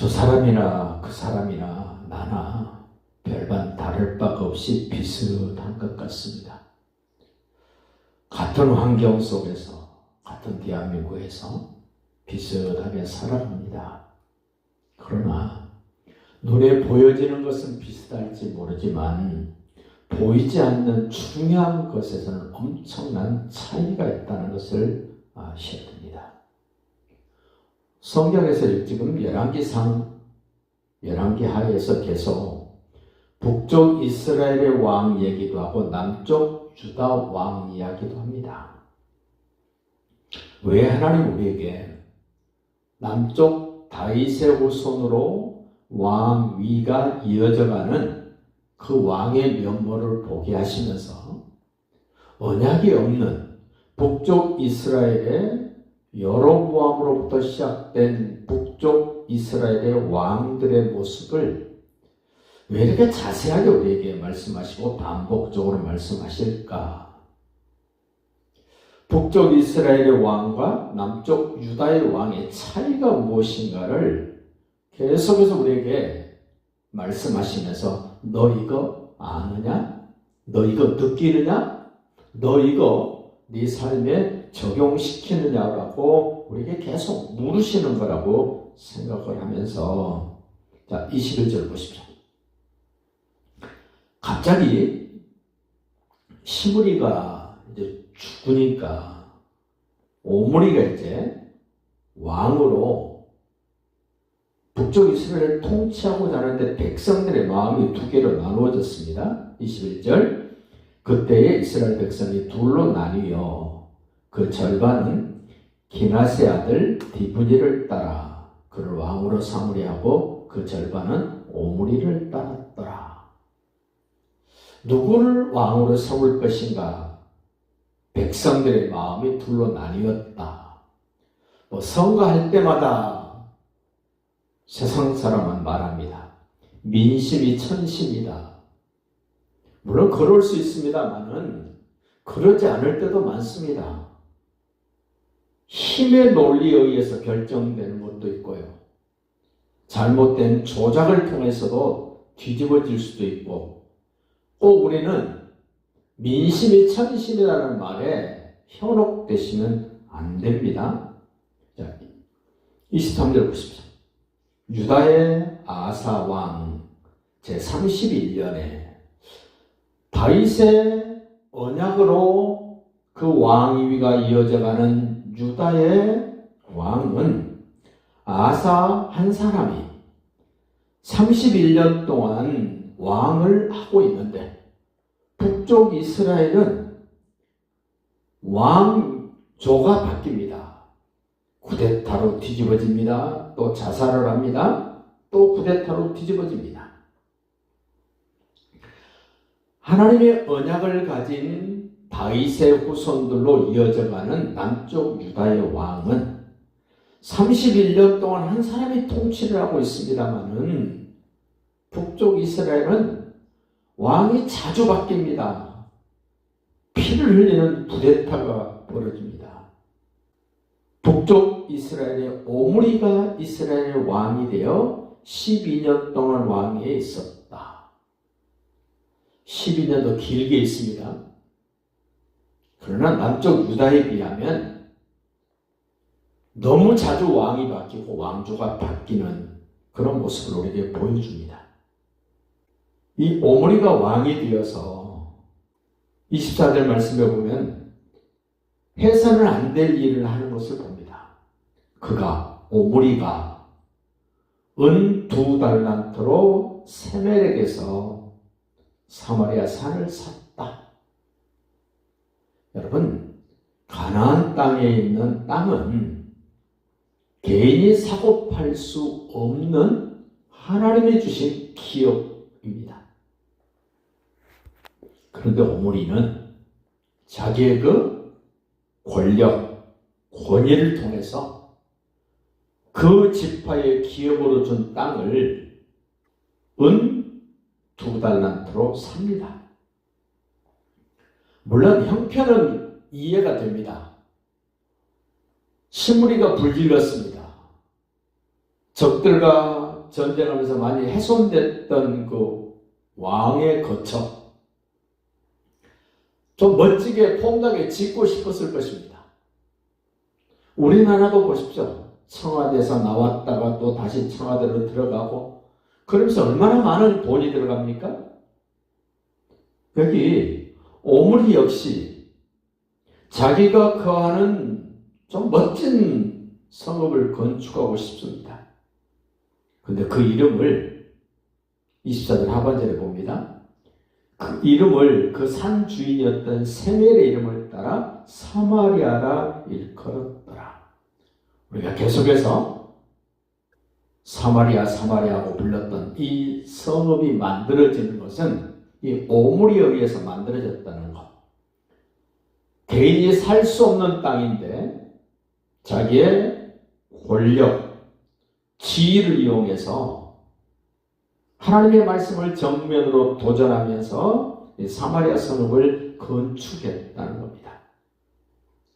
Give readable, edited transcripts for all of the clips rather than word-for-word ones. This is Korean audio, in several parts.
저 사람이나 그 사람이나 나나 별반 다를 바가 없이 비슷한 것 같습니다. 같은 환경 속에서, 같은 대한민국에서 비슷하게 살아갑니다. 그러나 눈에 보여지는 것은 비슷할지 모르지만 보이지 않는 중요한 것에서는 엄청난 차이가 있다는 것을 아셔야 됩니다. 성경에서 지금 열왕기 하에서 계속 북쪽 이스라엘의 왕 얘기도 하고 남쪽 유다 왕 이야기도 합니다. 왜 하나님 우리에게 남쪽 다윗의 후손으로 왕위가 이어져가는 그 왕의 면모를 보게 하시면서 언약이 없는 북쪽 이스라엘의 여로보암으로부터 시작된 북쪽 이스라엘의 왕들의 모습을 왜 이렇게 자세하게 우리에게 말씀하시고 반복적으로 말씀하실까? 북쪽 이스라엘의 왕과 남쪽 유다의 왕의 차이가 무엇인가를 계속해서 우리에게 말씀하시면서 너 이거 아느냐? 너 이거 느끼느냐? 너 이거 네 삶에 적용시키느냐라고 우리에게 계속 물으시는 거라고 생각을 하면서 자 21절 보십시오. 갑자기 시므리가 이제 죽으니까 오므리가 이제 왕으로 북쪽 이스라엘을 통치하고자 하는데 백성들의 마음이 두 개로 나누어졌습니다. 21절 그때에 이스라엘 백성이 둘로 나뉘어 그 절반은 기낫의 아들 디브니를 따라 그를 왕으로 삼으려 하고 그 절반은 오므리를 따랐더라. 누구를 왕으로 삼을 것인가? 백성들의 마음이 둘로 나뉘었다. 선거할 때마다 세상 사람은 말합니다. 민심이 천심이다. 물론 그럴 수 있습니다만은 그러지 않을 때도 많습니다. 힘의 논리에 의해서 결정되는 것도 있고요. 잘못된 조작을 통해서도 뒤집어질 수도 있고 꼭 우리는 민심이 천심이라는 말에 현혹되시면 안 됩니다. 자, 23절 보십시오. 유다의 아사 왕 제31년에 다윗의 언약으로 그 왕위가 이어져가는 유다의 왕은 아사 한 사람이 31년 동안 왕을 하고 있는데 북쪽 이스라엘은 왕조가 바뀝니다. 쿠데타로 뒤집어집니다. 또 자살을 합니다. 또 쿠데타로 뒤집어집니다. 하나님의 언약을 가진 다윗의 후손들로 이어져가는 남쪽 유다의 왕은 31년 동안 한 사람이 통치를 하고 있습니다만은 북쪽 이스라엘은 왕이 자주 바뀝니다. 피를 흘리는 쿠데타가 벌어집니다. 북쪽 이스라엘의 오므리가 이스라엘의 왕이 되어 12년 동안 왕위에 있었다. 12년도 길게 있습니다. 그러나 남쪽 유다에 비하면 너무 자주 왕이 바뀌고 왕조가 바뀌는 그런 모습을 우리에게 보여줍니다. 이 오므리가 왕이 되어서 24절 말씀에 보면 해서는 안 될 일을 하는 것을 봅니다. 오므리가 은 2달란트로 세멜에게서 사마리아 산을 샀다. 여러분, 가나안 땅에 있는 땅은 개인이 사고 팔 수 없는 하나님이 주신 기업입니다. 그런데 오므리는 자기의 그 권력, 권위를 통해서 그 지파의 기업으로 준 땅을 은 2달란트로 삽니다. 물론 형편은 이해가 됩니다. 시므리가 불질렀습니다. 적들과 전쟁하면서 많이 훼손됐던 그 왕의 거처 좀 멋지게 폼나게 짓고 싶었을 것입니다. 우리나라도 보십시오. 청와대에서 나왔다가 또 다시 청와대로 들어가고 그러면서 얼마나 많은 돈이 들어갑니까? 여기 오므리 역시 자기가 거하는 좀 멋진 성읍을 건축하고 싶습니다. 근데 그 이름을 24절 하반절에 봅니다. 그 이름을 그 산 주인이었던 세멜의 이름을 따라 사마리아라 일컬었더라. 우리가 계속해서 사마리아 사마리아하고 불렀던 이 성읍이 만들어지는 것은 이 오므리에 의해서 만들어졌다는 것. 개인이 살 수 없는 땅인데 자기의 권력, 지위를 이용해서 하나님의 말씀을 정면으로 도전하면서 이 사마리아 성읍을 건축했다는 겁니다.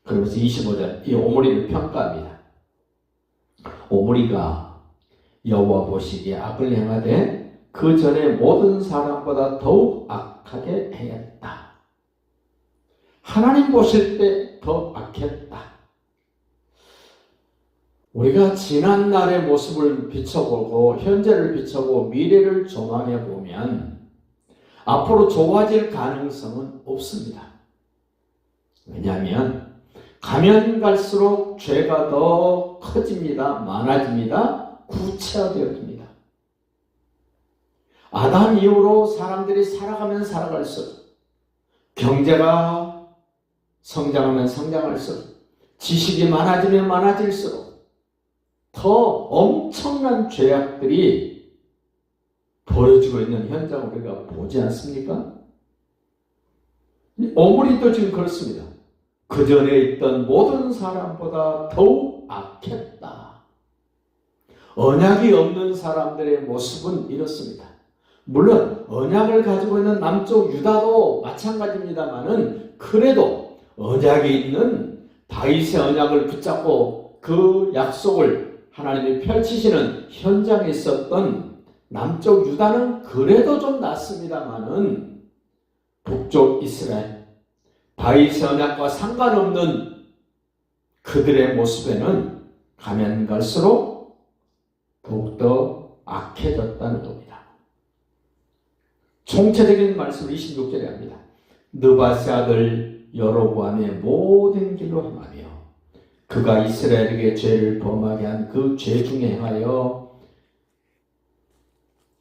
그러면서 25절 이 오므리를 평가합니다. 오므리가 여호와 보시기에 악을 행하되 그 전에 모든 사람보다 더욱 악하게 행했다. 하나님 보실 때 더 악했다. 우리가 지난 날의 모습을 비춰보고 현재를 비춰보고 미래를 조망해 보면 앞으로 좋아질 가능성은 없습니다. 왜냐하면 가면 갈수록 죄가 더 커집니다. 많아집니다. 구체화되어집니다. 아담 이후로 사람들이 살아가면 살아갈수록 경제가 성장하면 성장할수록 지식이 많아지면 많아질수록 더 엄청난 죄악들이 벌어지고 있는 현장을 우리가 보지 않습니까? 오므리도 지금 그렇습니다. 그 전에 있던 모든 사람보다 더욱 악했다. 언약이 없는 사람들의 모습은 이렇습니다. 물론 언약을 가지고 있는 남쪽 유다도 마찬가지입니다만은 그래도 언약이 있는 다윗의 언약을 붙잡고 그 약속을 하나님이 펼치시는 현장에 있었던 남쪽 유다는 그래도 좀 낫습니다만은 북쪽 이스라엘 다윗의 언약과 상관없는 그들의 모습에는 가면 갈수록 더욱더 악해졌다는 겁니다. 총체적인 말씀을 26절에 합니다. 느바세 아들 여로보암의 모든 길로 행하며 그가 이스라엘에게 죄를 범하게 한 그 죄 중에 행하여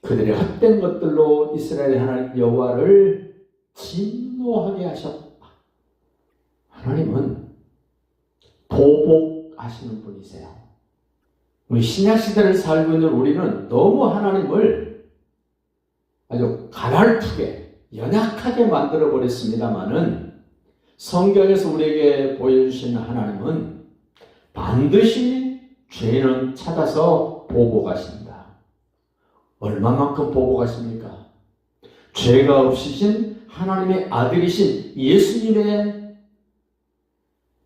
그들의 헛된 것들로 이스라엘의 하나님 여호와를 진노하게 하셨다. 하나님은 보복하시는 분이세요. 우리 신약시대를 살고 있는 우리는 너무 하나님을 아주 가냘프게 연약하게 만들어버렸습니다마는 성경에서 우리에게 보여주시는 하나님은 반드시 죄는 찾아서 보복하신다. 얼마만큼 보복하십니까? 죄가 없으신 하나님의 아들이신 예수님의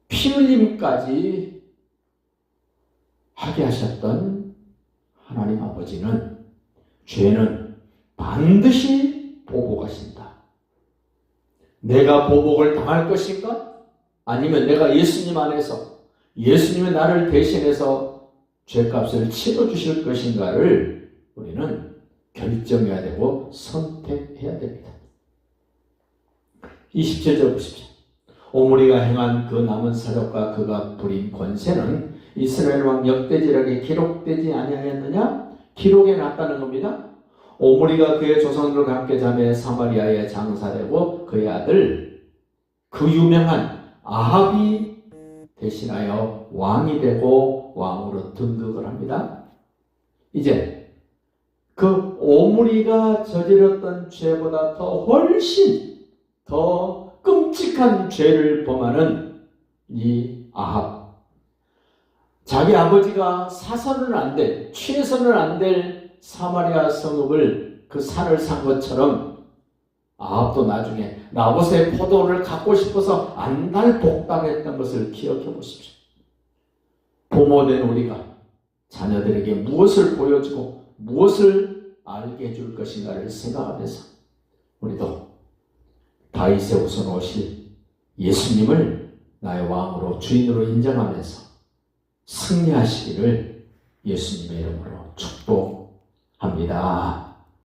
피 흘림까지 하게 하셨던 하나님 아버지는 죄는 반드시 보복하신다. 내가 보복을 당할 것인가? 아니면 내가 예수님 안에서 예수님의 나를 대신해서 죄값을 치러주실 것인가를 우리는 결정해야 되고 선택해야 됩니다. 27절 보십시오. 오므리가 행한 그 남은 사적과 그가 부린 권세는 이스라엘 왕 역대지략에 기록되지 아니하였느냐? 기록해 놨다는 겁니다. 오므리가 그의 조상들과 함께 자매 사마리아에 장사되고 그의 아들 그 유명한 아합이 대신하여 왕이 되고 왕으로 등극을 합니다. 이제 그 오므리가 저질렀던 죄보다 더 훨씬 더 끔찍한 죄를 범하는 이 아합, 자기 아버지가 사서는 안 될, 취해서는 안 될 사마리아 성읍을 그 산을 산 것처럼 아합도 나중에 나봇의 포도원을 갖고 싶어서 안달복달했던 것을 기억해 보십시오. 부모된 우리가 자녀들에게 무엇을 보여주고 무엇을 알게 해줄 것인가를 생각하면서 우리도 다윗의 우선 오실 예수님을 나의 왕으로 주인으로 인정하면서 승리하시기를 예수님의 이름으로 축복합니다.